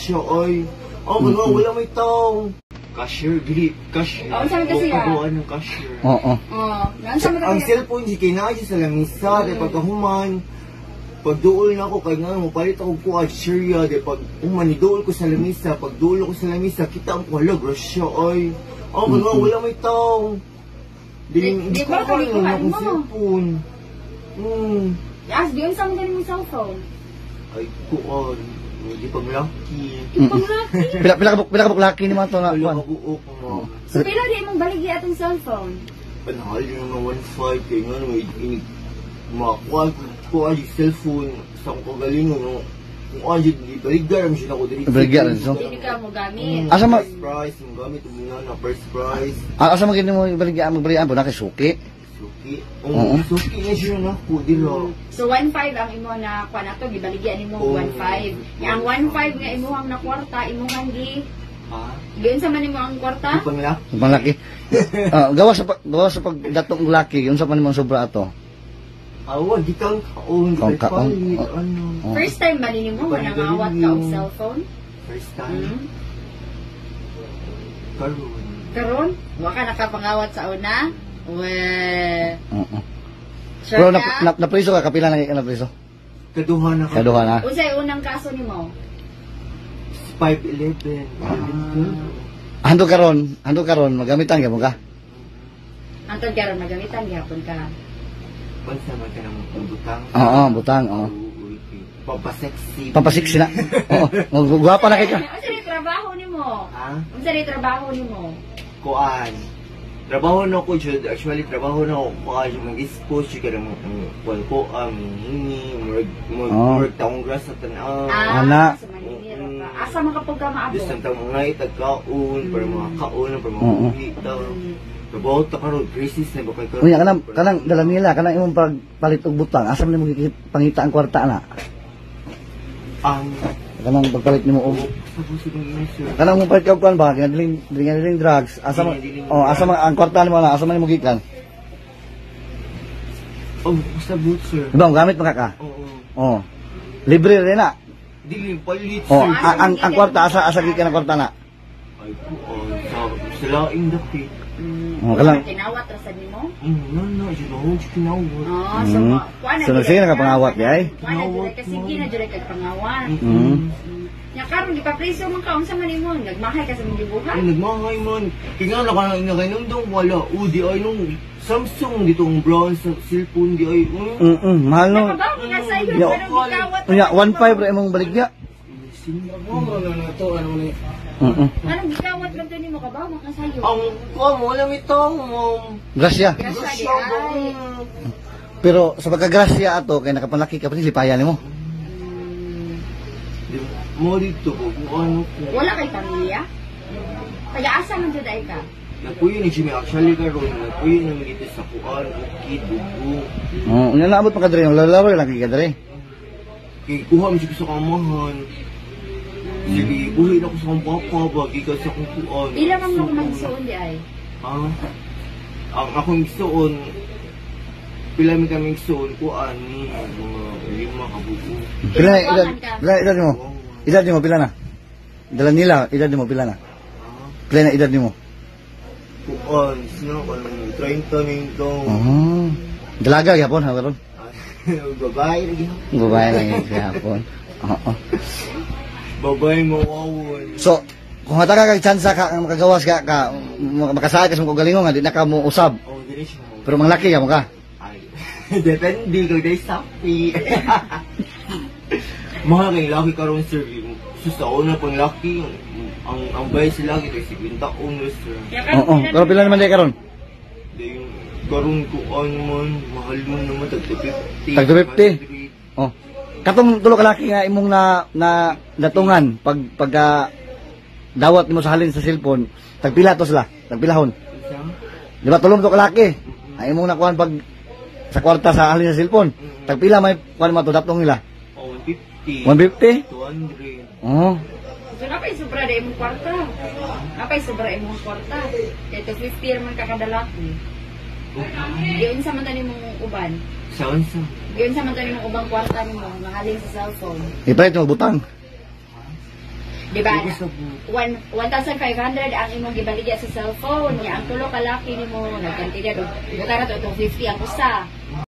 grasya ay. Oh, wala may tao. Cashier, dili, cashier. Oo, saan ka siya? Pagkagawa ng cashier. Oo. Ang cellphone, si kinaya sa lamisa, de pagkahuman. Pagduol na ako, kaya nga, mapalit ako po cashier, de pag umaniduol ko sa lamisa, pagduol ko sa lamisa, kita ang wala, grasya ay. Oh, wala may tao. Di ko ako na akong cellphone. Yes, diyon sa mga mong cellphone. Ay, kuon. Hindi pang lucky. Pila ka laki ni mga to na Wala kuan. ka buok mo. So, pila di mong baligi atong cellphone? Panahal yung mga 1.5 kaya nga may makakuha ko yung cellphone sa akong kagalingon. Kung ano yung baligar, siya ako dito. Baligar, so? Hindi ka mo gamit. Asa ma First prize, yung gamit, yung na first prize. asa mo gini mo ibaligaan po na kay suki. Suki. Oo. Suki na siya na po, dilo. So 1.5 ang imo na kuan ato gibaligyan nimo 1.5. Yang 1.5 nga imuhang na kwarta imuhang gi Ha? giun sa man nimo ang kwarta? Yung panglaki. Pang laki. Gawa sa pagdatong laki, unsa pa nimong sobra ato? Awa, di kang kaon, Kaon, kay palit, oo. ano. First time ba nimo nga nangawat ka og cellphone? First time. Karoon. Karon, wa ka nakapangawat sa una? We. Oo. Sure Pero ka? napriso ka kapila na priso. Kaduha na ka. Kaduha na. Unsay unang kaso nimo? 5'11". Hando karon magamitan ka mo ka. Antod karon magamitan gyapon ka. Bansa man ka ng butang. Oo, butang, oo. Pampasexy. Pampasiksi na. Oo, gwapa na kay ka. Unsa ni trabaho nimo? Ha? Unsa ni trabaho nimo? Kuan. Trabaho na ko, actually trabaho na ko. Kuan yung mag-expose, yung kanang kuan ko, hingi, work taong grass sa tanaw. Ana. Sa Manila ka. Asa makapag ka maabot? Just ang taong ngay, tagkaon, para mga kaon, para mga uwi, daw. Trabaho ta karon, crisis na ba kay karon? Unya kanang dala nila kanang imong pagpalit og butang asa man nimo pangita ang kwarta na. Ang Kanang pagpalit nimo og sa puso ng inisyo. kanang mo palit ka og kuan ba diling drugs asa man asa man ang kwarta nimo na asa man nimo gikan. Oh, sa boot, sir. Diba gamit pa ka? Oo. Oh. Libre rin na. Dili, palit, Oh, sir. ang kwarta asa gikan ang kwarta na. Ay po, sa laing daki. Oh, kalang Tinawat ra sa nimo? No, siya kinawat. Oh, so kuan na. sige nakapangawat yay. Kuan na dire kasi sige na dire kay pangawat. Nya karon gipapriso man ka unsa man nimo? Nagmahay ka sa mga gibuhat? Ay, nagmahay man. Tingnan na ka na inagainundong wala. Di ay nung Samsung ditong brown sa cellphone di ay. Mahal no. Nakabaw ka sa iyo Yo. pero gikawat. Unya 1.5 ra imong baligya. Anong gikawat lang to nimo kabaw man ka sa iyo? Ang kuha mo, wala may tao mo. Grasya. Grasya di ay. Pero sa pagkagrasya ato kay nakapanlaki ka pa lipayan nimo. Mo dito ko, kung ano ko. Wala kay pamilya? Taga-asa man jud ay ka? Nagpuyo ni Jimmy, actually karon nagpuyo na dito sa kuan, ukid, bugo. Oh, unya naabot pa ka diri, lalaro lang kay ka diri. Kay kuha mo siya sa kamahan. Sige, buhay na ko sa kong papa, bagi ka sa kong kuan. Ilang ang mga magsuon di ay? Ang akong gisuon, pila mi kami gisuon, kuan ni, mga 5 kabugo. Edad mo? Edad mo pila na? Dala nila, edad mo pila na? Pila na edad mo? Kuan, sino ka 30 nito. Dalaga gyapon ha karon. Babae lagi. Babae lang yan gyapon. Oo. Babae mawawon. So, kung hata ka kay chance ka makagawas ka makasaad ka sa mga galingon nga di na ka mo usab. Oh, dili siya. Pero manglaki ka mo ka. Ay. Depende kung day sapi. Mga kay laki karon sir. Sa una pang laki ang bayad sila kay 50 taon sir. Oo. Pero pila naman day karon? Day karon ko ano man mahal mo naman tag 50. Tag 50. Oh. Katong tulo ka laki nga imong na datungan pag dawat mo sa halin sa cellphone, tagpila to sila, tagpilahon. Di ba tulong to ka laki? Ay imong nakuan pag sa kwarta sa halin sa cellphone, tagpila may kuan mo to datong nila. 150. 150? 200. Oh. So napay sobra da imong kwarta. Napay sobra imong kwarta. Ito 50 naman kakadalaki. Diyon sa man tani mong uban. Saan sa? Diyon sa man tani mong ubang kwarta nimo, mahalin sa cellphone. Ipalit mo butang. Di ba? Gusto po. 1,500 ang imong gibaligya sa cellphone. Nya ang tulo ka laki nimo nagkantidad og butara to 250 ang usa.